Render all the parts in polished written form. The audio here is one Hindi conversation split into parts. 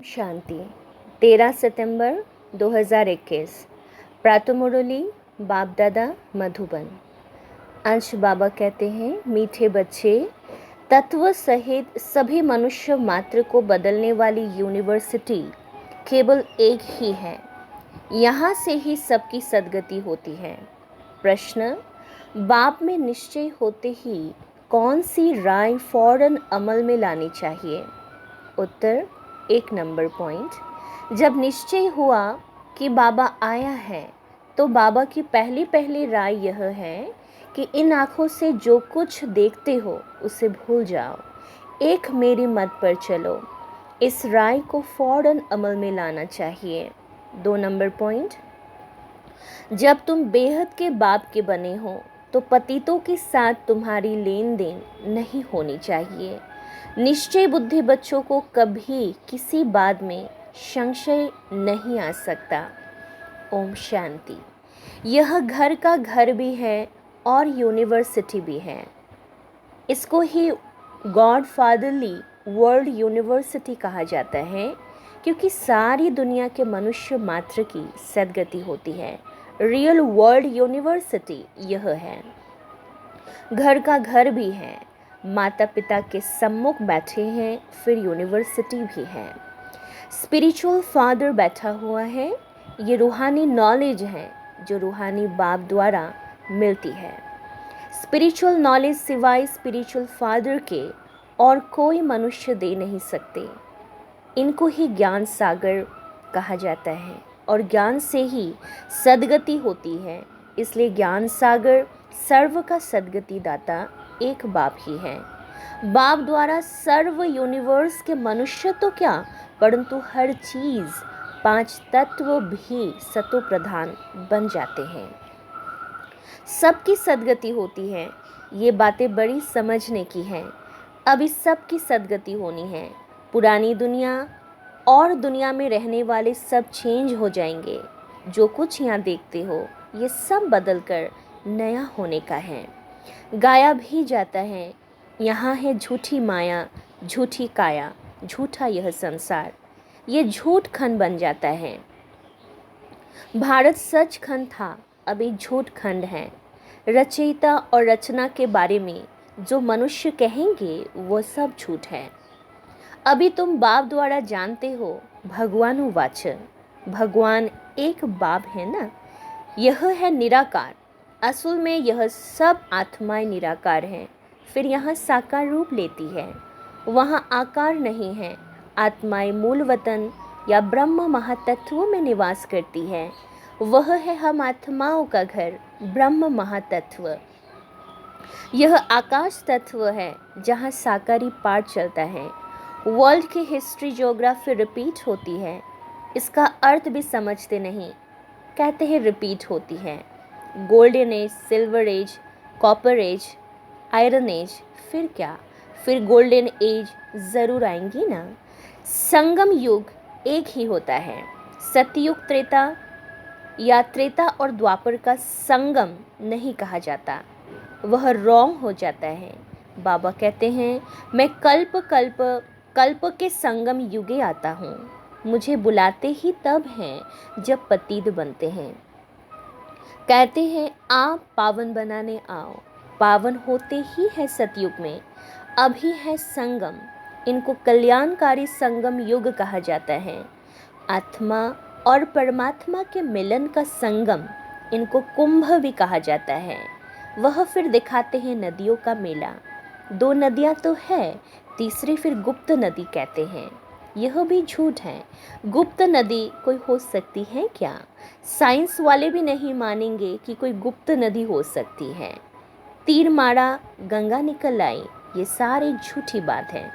शांति 13 सितंबर 2021 प्रातः मुरली बाप दादा मधुबन। आज बाबा कहते हैं, मीठे बच्चे, तत्व सहित सभी मनुष्य मात्र को बदलने वाली यूनिवर्सिटी केवल एक ही है। यहाँ से ही सबकी सद्गति होती है। प्रश्न, बाप में निश्चय होते ही कौन सी राय फौरन अमल में लानी चाहिए? उत्तर, 1 नंबर पॉइंट, जब निश्चय हुआ कि बाबा आया है तो बाबा की पहली राय यह है कि इन आँखों से जो कुछ देखते हो उसे भूल जाओ, एक मेरी मत पर चलो। इस राय को फौरन अमल में लाना चाहिए। 2 नंबर पॉइंट, जब तुम बेहद के बाप के बने हो तो पतितों के साथ तुम्हारी लेन देन नहीं होनी चाहिए। निश्चय बुद्धि बच्चों को कभी किसी बात में संशय नहीं आ सकता। ओम शांति। यह घर का घर भी है और यूनिवर्सिटी भी है। इसको ही गॉड फादरली वर्ल्ड यूनिवर्सिटी कहा जाता है, क्योंकि सारी दुनिया के मनुष्य मात्र की सद्गति होती है। रियल वर्ल्ड यूनिवर्सिटी यह है। घर का घर भी है, माता पिता के सम्मुख बैठे हैं, फिर यूनिवर्सिटी भी है। स्पिरिचुअल फादर बैठा हुआ है। ये रूहानी नॉलेज है जो रूहानी बाप द्वारा मिलती है। स्पिरिचुअल नॉलेज सिवाय स्पिरिचुअल फादर के और कोई मनुष्य दे नहीं सकते। इनको ही ज्ञान सागर कहा जाता है और ज्ञान से ही सद्गति होती है। इसलिए ज्ञान सागर सर्व का सद्गति दाता एक बाप ही है। बाप द्वारा सर्व यूनिवर्स के मनुष्य तो क्या, परंतु हर चीज़ 5 तत्व भी सतो प्रधान बन जाते हैं। सबकी सद्गति होती है। ये बातें बड़ी समझने की हैं। अभी सबकी सद्गति होनी है। पुरानी दुनिया और दुनिया में रहने वाले सब चेंज हो जाएंगे। जो कुछ यहाँ देखते हो ये सब बदल कर नया होने का है। गाया भी जाता है, यहाँ है झूठी माया, झूठी काया, झूठा यह संसार। ये झूठ खंड बन जाता है। भारत सच खंड था, अभी झूठ खंड है। रचयिता और रचना के बारे में जो मनुष्य कहेंगे वो सब झूठ है। अभी तुम बाप द्वारा जानते हो भगवानुवाच, भगवान एक बाप है ना। यह है निराकार। असल में यह सब आत्माएं निराकार हैं। फिर यहाँ साकार रूप लेती है। वहाँ आकार नहीं है। आत्माएं मूल वतन या ब्रह्म महातत्वों में निवास करती है। वह है हम आत्माओं का घर, ब्रह्म महातत्व। यह आकाश तत्व है जहाँ साकारी पाठ चलता है। वर्ल्ड की हिस्ट्री ज्योग्राफी रिपीट होती है। इसका अर्थ भी समझते नहीं, कहते हैं रिपीट होती है। Golden age, silver age, copper age, iron age, फिर क्या, फिर गोल्डन एज ज़रूर आएंगी ना। संगम युग एक ही होता है। सतयुग त्रेता या त्रेता और द्वापर का संगम नहीं कहा जाता, वह रॉन्ग हो जाता है। बाबा कहते हैं, मैं कल्प कल्प कल्प के संगम युगे आता हूँ। मुझे बुलाते ही तब हैं जब पतित बनते हैं। कहते हैं आप पावन बनाने आओ। पावन होते ही है सतयुग में। अभी है संगम। इनको कल्याणकारी संगम युग कहा जाता है। आत्मा और परमात्मा के मिलन का संगम, इनको कुंभ भी कहा जाता है। वह फिर दिखाते हैं नदियों का मेला। 2 नदियाँ तो है, तीसरी फिर गुप्त नदी कहते हैं। यह भी झूठ है। गुप्त नदी कोई हो सकती है क्या? साइंस वाले भी नहीं मानेंगे कि कोई गुप्त नदी हो सकती है। तीर मारा गंगा निकल आई, ये सारी झूठी बात है।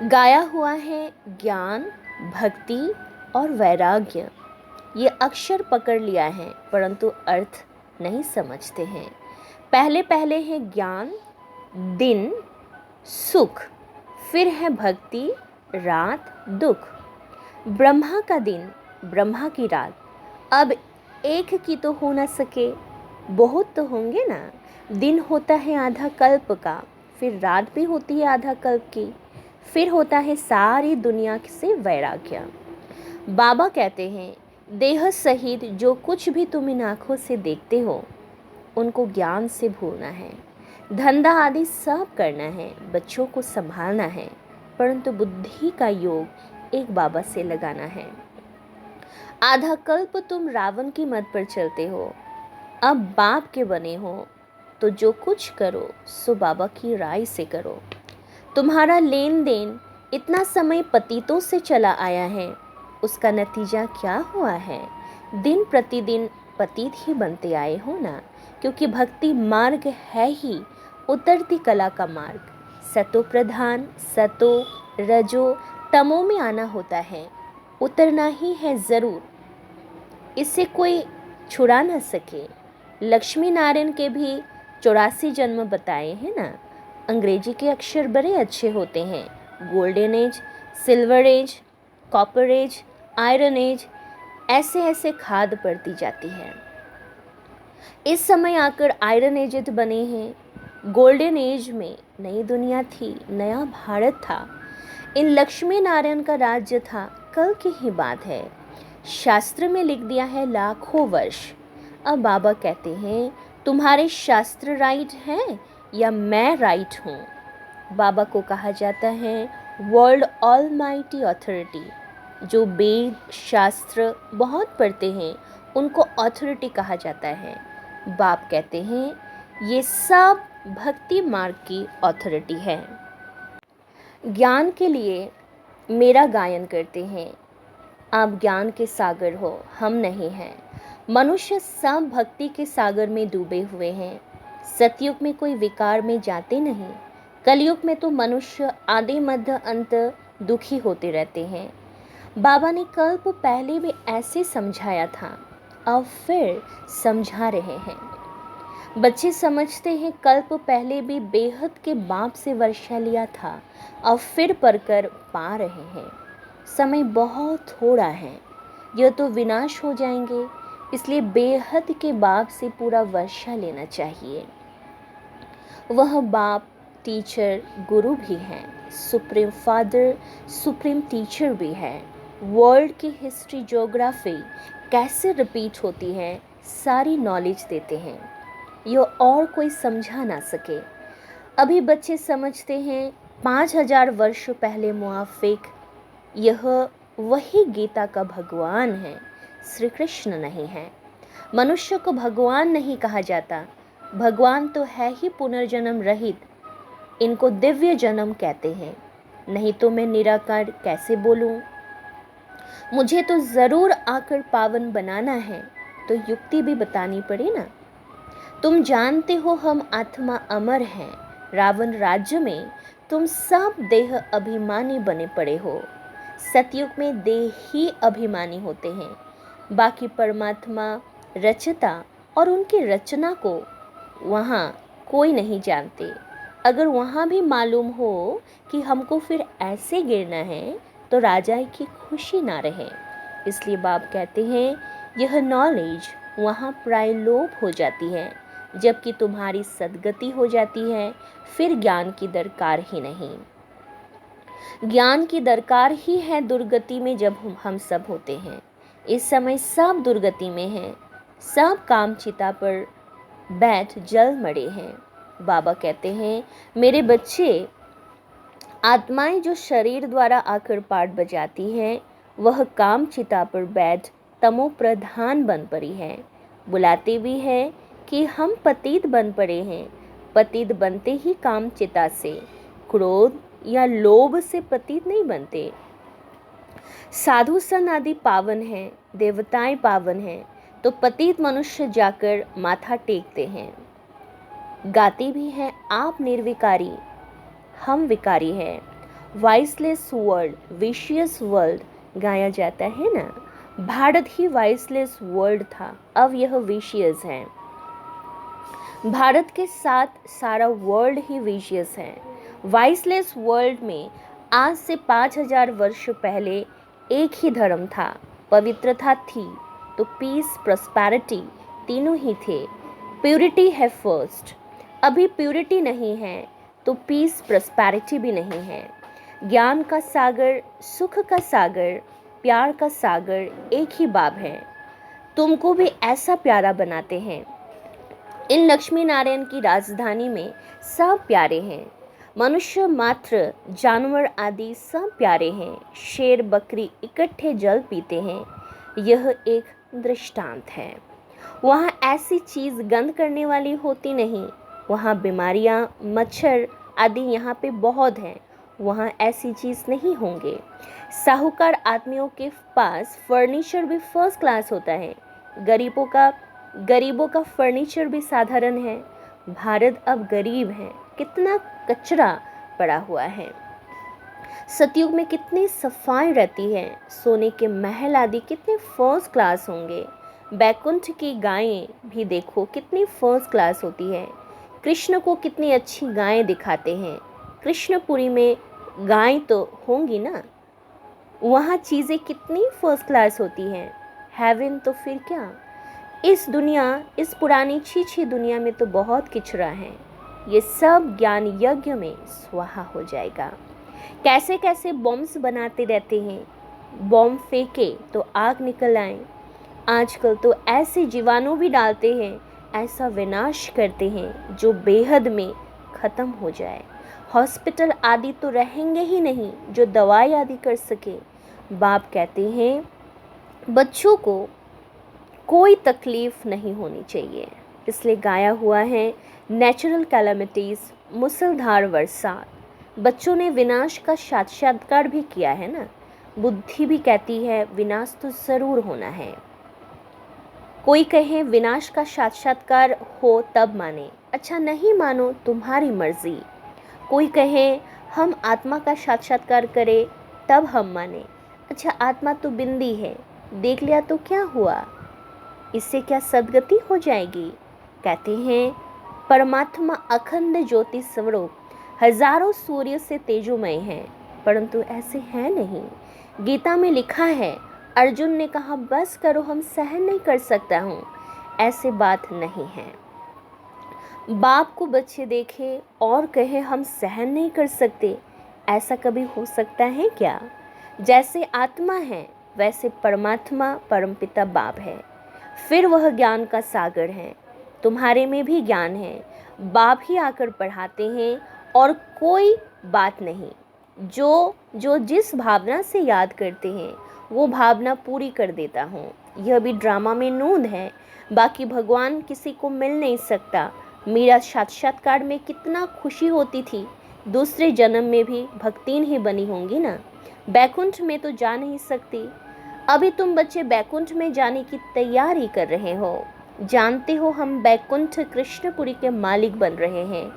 गाया हुआ है ज्ञान, भक्ति और वैराग्य। ये अक्षर पकड़ लिया है परंतु अर्थ नहीं समझते हैं। पहले पहले है ज्ञान, दिन, सुख, फिर है भक्ति, रात, दुख। ब्रह्मा का दिन, ब्रह्मा की रात। अब एक की तो हो ना सके, बहुत तो होंगे ना। दिन होता है आधा कल्प का, फिर रात भी होती है आधा कल्प की। फिर होता है सारी दुनिया से वैराग्य। बाबा कहते हैं, देह सहित जो कुछ भी तुम इन आँखों से देखते हो उनको ज्ञान से भूलना है। धंधा आदि सब करना है, बच्चों को संभालना है, परंतु बुद्धि का योग एक बाबा से लगाना है। आधा कल्प तुम रावण की मत पर चलते हो, अब बाप के बने हो तो जो कुछ करो सो बाबा की राय से करो। तुम्हारा लेन देन इतना समय पतितों से चला आया है, उसका नतीजा क्या हुआ है? दिन प्रतिदिन पतित ही बनते आए हो ना, क्योंकि भक्ति मार्ग है ही उतरती कला का मार्ग। सतो प्रधान, सतो रजो तमो में आना होता है, उतरना ही है ज़रूर, इससे कोई छुड़ा ना सके। लक्ष्मी नारायण के भी 84 जन्म बताए हैं ना। अंग्रेजी के अक्षर बड़े अच्छे होते हैं। Golden age, silver age, copper age, iron age, ऐसे ऐसे खाद पड़ती जाती है। इस समय आकर आयरन एज बने हैं। गोल्डन एज में नई दुनिया थी, नया भारत था। इन लक्ष्मी नारायण का राज्य था, कल की ही बात है। शास्त्र में लिख दिया है लाखों वर्ष। अब बाबा कहते हैं, तुम्हारे शास्त्र राइट हैं या मैं राइट हूँ? बाबा को कहा जाता है वर्ल्ड ऑलमाइटी अथॉरिटी। जो वेद शास्त्र बहुत पढ़ते हैं उनको अथॉरिटी कहा जाता है। बाप कहते हैं ये सब भक्ति मार्ग की अथॉरिटी है। ज्ञान के लिए मेरा गायन करते हैं। आप ज्ञान के सागर हो, हम नहीं हैं। मनुष्य सब भक्ति के सागर में डूबे हुए हैं। सतयुग में कोई विकार में जाते नहीं। कलयुग में तो मनुष्य आदि मध्य अंत दुखी होते रहते हैं। बाबा ने कल्प पहले भी ऐसे समझाया था, अब फिर समझा रहे हैं। बच्चे समझते हैं कल्प पहले भी बेहद के बाप से वर्षा लिया था, अब फिर पढ़कर पा रहे हैं। समय बहुत थोड़ा है, यह तो विनाश हो जाएंगे, इसलिए बेहद के बाप से पूरा वर्षा लेना चाहिए। वह बाप टीचर गुरु भी हैं, सुप्रीम फादर सुप्रीम टीचर भी है। वर्ल्ड की हिस्ट्री ज्योग्राफी कैसे रिपीट होती है सारी नॉलेज देते हैं, यह और कोई समझा ना सके। अभी बच्चे समझते हैं 5000 वर्ष पहले मुआफिक यह वही गीता का भगवान है, श्री कृष्ण नहीं है। मनुष्य को भगवान नहीं कहा जाता, भगवान तो है ही पुनर्जन्म रहित, इनको दिव्य जन्म कहते हैं। नहीं तो मैं निराकार कैसे बोलूं? मुझे तो ज़रूर आकर पावन बनाना है, तो युक्ति भी बतानी पड़े ना। तुम जानते हो हम आत्मा अमर हैं, रावण राज्य में तुम सब देह अभिमानी बने पड़े हो। सतयुग में देह ही अभिमानी होते हैं, बाकी परमात्मा रचता और उनकी रचना को वहाँ कोई नहीं जानते। अगर वहाँ भी मालूम हो कि हमको फिर ऐसे गिरना है तो राजा की खुशी ना रहे। इसलिए बाप कहते हैं यह नॉलेज वहाँ प्राय लोप हो जाती है, जबकि तुम्हारी सद्गति हो जाती है, फिर ज्ञान की दरकार ही नहीं। ज्ञान की दरकार ही है दुर्गति में जब हम सब होते हैं। इस समय सब दुर्गति में हैं, सब काम चिता पर बैठ जल मरे हैं। बाबा कहते हैं मेरे बच्चे, आत्माएं जो शरीर द्वारा आकर पाठ बजाती हैं वह काम चिता पर बैठ तमो प्रधान बन पड़ी है। बुलाते भी हैं कि हम पतित बन पड़े हैं। पतित बनते ही काम चिता से, क्रोध या लोभ से पतित नहीं बनते। साधु संत आदि पावन हैं, देवताएं पावन हैं, तो पतित मनुष्य जाकर माथा टेकते हैं। गाते भी हैं आप निर्विकारी, हम विकारी हैं। वाइसलेस वर्ल्ड, विशियस वर्ल्ड गाया जाता है ना। भारत ही वाइसलेस वर्ल्ड था, अब यह विशियस है। भारत के साथ सारा वर्ल्ड ही विशियस है। वाइसलेस वर्ल्ड में आज से 5000 वर्ष पहले एक ही धर्म था, पवित्रता थी, तो पीस प्रॉस्पेरिटी तीनों ही थे। प्यूरिटी है फर्स्ट, अभी प्यूरिटी नहीं है तो पीस प्रॉस्पेरिटी भी नहीं है। ज्ञान का सागर, सुख का सागर, प्यार का सागर एक ही बाब है। तुमको भी ऐसा प्यारा बनाते हैं। इन लक्ष्मी नारायण की राजधानी में सब प्यारे हैं। मनुष्य मात्र, जानवर आदि सब प्यारे हैं। शेर बकरी इकट्ठे जल पीते हैं। यह एक दृष्टांत है। वहाँ ऐसी चीज़ गंध करने वाली होती नहीं। वहाँ बीमारियाँ, मच्छर आदि यहाँ पे बहुत हैं। वहाँ ऐसी चीज़ नहीं होंगे। साहूकार आदमियों के पास फर्नीचर भी फर्स्ट क्लास होता है। गरीबों का फर्नीचर भी साधारण है। भारत अब गरीब है। कितना कचरा पड़ा हुआ है। सतयुग में कितनी सफाई रहती है। सोने के महल आदि कितने फर्स्ट क्लास होंगे। बैकुंठ की गायें भी देखो कितनी फर्स्ट क्लास होती है। कृष्ण को कितनी अच्छी गायें दिखाते हैं। कृष्णपुरी में गाय तो होंगी ना। वहाँ चीज़ें कितनी फर्स्ट क्लास होती हैं। हेवन तो फिर क्या। इस पुरानी छीछी दुनिया में तो बहुत किचरा है। ये सब ज्ञान यज्ञ में स्वाहा हो जाएगा। कैसे कैसे बॉम्ब्स बनाते रहते हैं। बॉम्ब फेंके तो आग निकल आए। आजकल तो ऐसे जीवाणु भी डालते हैं, ऐसा विनाश करते हैं जो बेहद में ख़त्म हो जाए। हॉस्पिटल आदि तो रहेंगे ही नहीं जो दवाई आदि कर सके। बाप कहते हैं बच्चों को कोई तकलीफ़ नहीं होनी चाहिए। इसलिए गाया हुआ है नेचुरल कैलामिटीज़, मूसलधार वर्षा। बच्चों ने विनाश का साक्षात्कार भी किया है ना। बुद्धि भी कहती है विनाश तो ज़रूर होना है। कोई कहे विनाश का साक्षात्कार हो तब माने। अच्छा नहीं मानो तुम्हारी मर्जी। कोई कहे हम आत्मा का साक्षात्कार करें तब हम माने। अच्छा आत्मा तो बिंदी है, देख लिया तो क्या हुआ, इससे क्या सदगति हो जाएगी। कहते हैं परमात्मा अखंड ज्योति स्वरूप हजारों सूर्य से तेजोमय है, परंतु ऐसे है नहीं। गीता में लिखा है अर्जुन ने कहा बस करो, हम सहन नहीं कर सकता हूँ। ऐसे बात नहीं है। बाप को बच्चे देखे और कहे हम सहन नहीं कर सकते, ऐसा कभी हो सकता है क्या। जैसे आत्मा है वैसे परमात्मा परमपिता बाप है। फिर वह ज्ञान का सागर है। तुम्हारे में भी ज्ञान है। बाप ही आकर पढ़ाते हैं और कोई बात नहीं। जो जिस भावना से याद करते हैं वो भावना पूरी कर देता हूँ। यह भी ड्रामा में नूंद है। बाकी भगवान किसी को मिल नहीं सकता। मेरा साक्षात्कार में कितना खुशी होती थी। दूसरे जन्म में भी भक्तिन ही बनी होंगी ना। बैकुंठ में तो जा नहीं सकती। अभी तुम बच्चे बैकुंठ में जाने की तैयारी कर रहे हो। जानते हो हम बैकुंठ कृष्णपुरी के मालिक बन रहे हैं।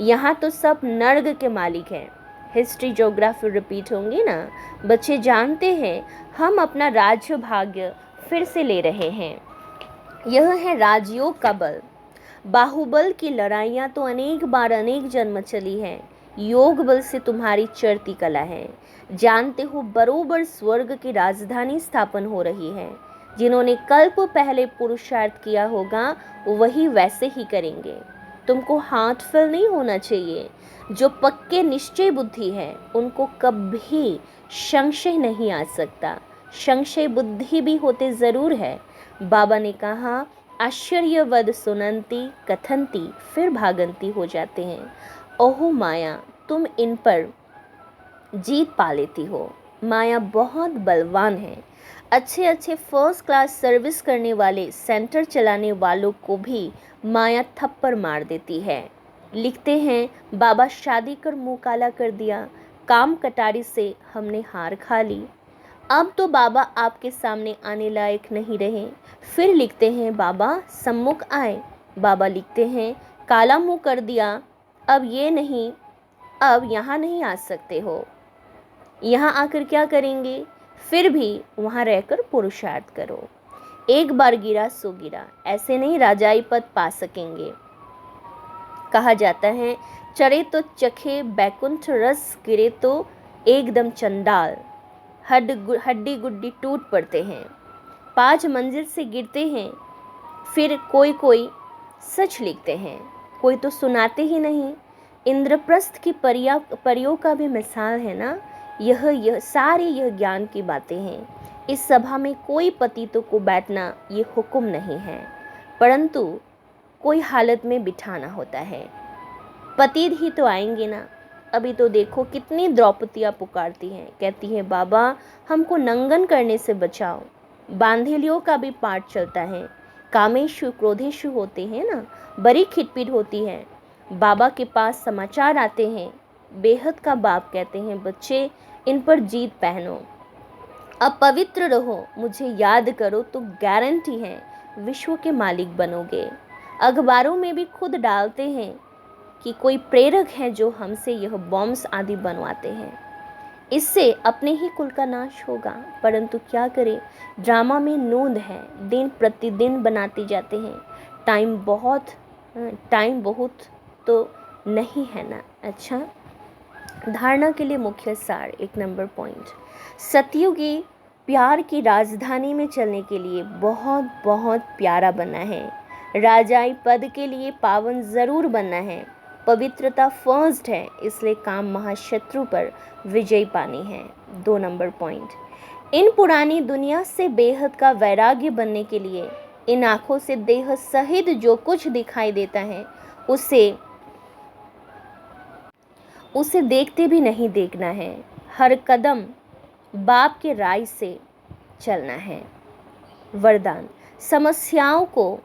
यहाँ तो सब नर्क के मालिक हैं। हिस्ट्री ज्योग्राफी रिपीट होंगे ना। बच्चे जानते हैं हम अपना राज्य भाग्य फिर से ले रहे हैं। यह है राजयोग का बल। बाहुबल की लड़ाइयाँ तो अनेक बार अनेक जन्म चली हैं। योग बल से तुम्हारी चढ़ती कला है। जानते हो बरोबर स्वर्ग की राजधानी स्थापन हो रही है। जिन्होंने कल्प पहले पुरुषार्थ किया होगा वही वैसे ही करेंगे। तुमको हाथ फेल नहीं होना चाहिए। जो पक्के निश्चय बुद्धि है उनको कभी संशय नहीं आ सकता। संशय बुद्धि भी होते ज़रूर है। बाबा ने कहा आश्चर्यवद सुनंती कथंती फिर भागंती हो जाते हैं। ओहो माया तुम इन पर जीत पा लेती हो। माया बहुत बलवान है। अच्छे फर्स्ट क्लास सर्विस करने वाले सेंटर चलाने वालों को भी माया थप्पड़ मार देती है। लिखते हैं बाबा शादी कर मुँह काला कर दिया। काम कटारी से हमने हार खा ली। अब तो बाबा आपके सामने आने लायक नहीं रहे। फिर लिखते हैं बाबा सम्मुख आए। बाबा लिखते हैं काला मुँह कर दिया, अब यहाँ नहीं आ सकते हो। यहाँ आकर क्या करेंगे। फिर भी वहाँ रहकर पुरुषार्थ करो। एक बार गिरा सो गिरा, ऐसे नहीं राजाई पद पा सकेंगे। कहा जाता है चढ़े तो चखे बैकुंठ रस, गिरे तो एकदम चंडाल। हड्डी गुड्डी टूट पड़ते हैं। 5 मंजिल से गिरते हैं। फिर कोई सच लिखते हैं, कोई तो सुनाते ही नहीं। इंद्रप्रस्थ की परियों का भी मिसाल है ना। यह सारी यह ज्ञान की बातें हैं। इस सभा में कोई पतितों को बैठना ये हुक्म नहीं है, परंतु कोई हालत में बिठाना होता है। पतित ही तो आएंगे ना। अभी तो देखो कितनी द्रौपदियाँ पुकारती हैं, कहती हैं बाबा हमको नंगन करने से बचाओ। बांधेलियों का भी पाठ चलता है, कामेशु क्रोधेशु होते हैं ना, बड़ी खिटपिट होती है। बाबा के पास समाचार आते हैं, बेहद का बाप कहते हैं बच्चे इन पर जीत पहनो, अब पवित्र रहो, मुझे याद करो तो गारंटी है विश्व के मालिक बनोगे। अखबारों में भी खुद डालते हैं कि कोई प्रेरक है जो हमसे यह बॉम्ब्स आदि बनवाते हैं, इससे अपने ही कुल का नाश होगा। परंतु क्या करें, ड्रामा में नूंद है, दिन प्रतिदिन बनाते जाते हैं। टाइम बहुत तो नहीं है ना। अच्छा, धारणा के लिए मुख्य सार 1 नंबर पॉइंट, सतयुगी प्यार की राजधानी में चलने के लिए बहुत बहुत प्यारा बनना है। राजाई पद के लिए पावन जरूर बनना है। पवित्रता फर्स्ट है, इसलिए काम महाशत्रु पर विजय पानी है। 2 नंबर पॉइंट, इन पुरानी दुनिया से बेहद का वैराग्य बनने के लिए इन आँखों से देह सहित जो कुछ दिखाई देता है उसे देखते भी नहीं देखना है। हर कदम बाप के राय से चलना है। वरदान, समस्याओं को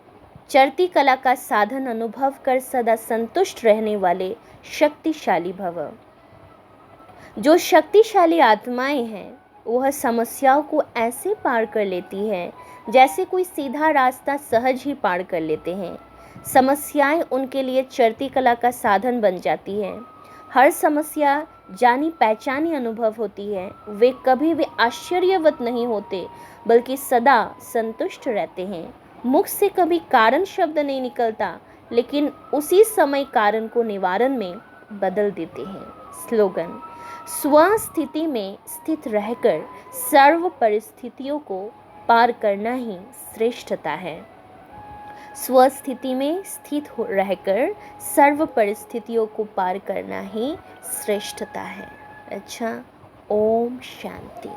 चरती कला का साधन अनुभव कर सदा संतुष्ट रहने वाले शक्तिशाली भव। जो शक्तिशाली आत्माएं हैं वह समस्याओं को ऐसे पार कर लेती है जैसे कोई सीधा रास्ता सहज ही पार कर लेते हैं। समस्याएं उनके लिए चरती कला का साधन बन जाती है। हर समस्या जानी पहचानी अनुभव होती है। वे कभी भी आश्चर्यवत नहीं होते, बल्कि सदा संतुष्ट रहते हैं। मुख से कभी कारण शब्द नहीं निकलता, लेकिन उसी समय कारण को निवारण में बदल देते हैं। स्लोगन, स्वस्थिति में स्थित रहकर सर्व परिस्थितियों को पार करना ही श्रेष्ठता है। स्वस्थिति में स्थित रहकर सर्व परिस्थितियों को पार करना ही श्रेष्ठता है। अच्छा, ओम शांति।